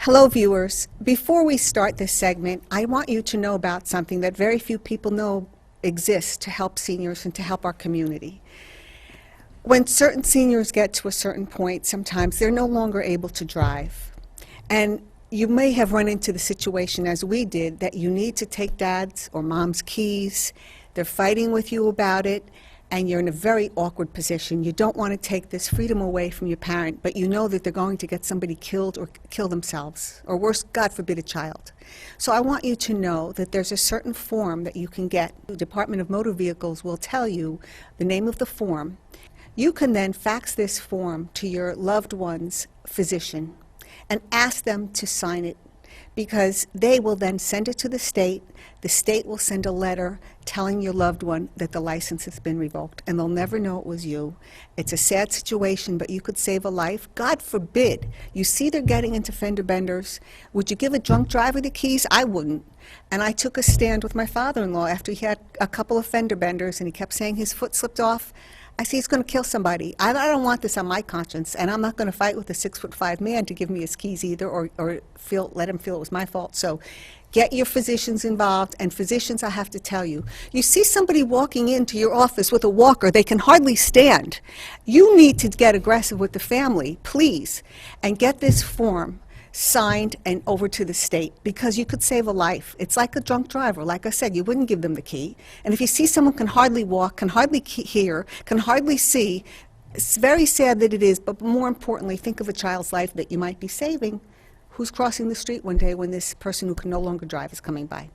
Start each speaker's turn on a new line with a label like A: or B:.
A: Hello viewers. Before we start this segment, I want you to know about something that very few people know exists to help seniors and to help our community. When certain seniors get to a certain point, sometimes they're no longer able to drive. And you may have run into the situation as we did that you need to take dad's or mom's keys. They're fighting with you about it, and you're in a very awkward position. You don't want to take this freedom away from your parent, but you know that they're going to get somebody killed or kill themselves, or worse, God forbid, a child. So I want you to know that there's a certain form that you can get. The Department of Motor Vehicles will tell you the name of the form. You can then fax this form to your loved one's physician and ask them to sign it, because they will then send it to the state. The state will send a letter telling your loved one that the license has been revoked, and they'll never know it was you. It's a sad situation, but you could save a life. God forbid. You see they're getting into fender benders. Would you give a drunk driver the keys? I wouldn't. And I took a stand with my father-in-law after he had a couple of fender benders, and he kept saying his foot slipped off. I see he's going to kill somebody. I don't want this on my conscience, and I'm not going to fight with a 6'5" man to give me his keys either, or let him feel it was my fault. So get your physicians involved, and physicians, I have to tell you, you see somebody walking into your office with a walker, they can hardly stand. You need to get aggressive with the family, please, and get this form signed and over to the state, because you could save a life. It's like a drunk driver. Like I said, you wouldn't give them the key. And if you see someone can hardly walk, can hardly hear, can hardly see, it's very sad that it is, but more importantly, think of a child's life that you might be saving who's crossing the street one day when this person who can no longer drive is coming by.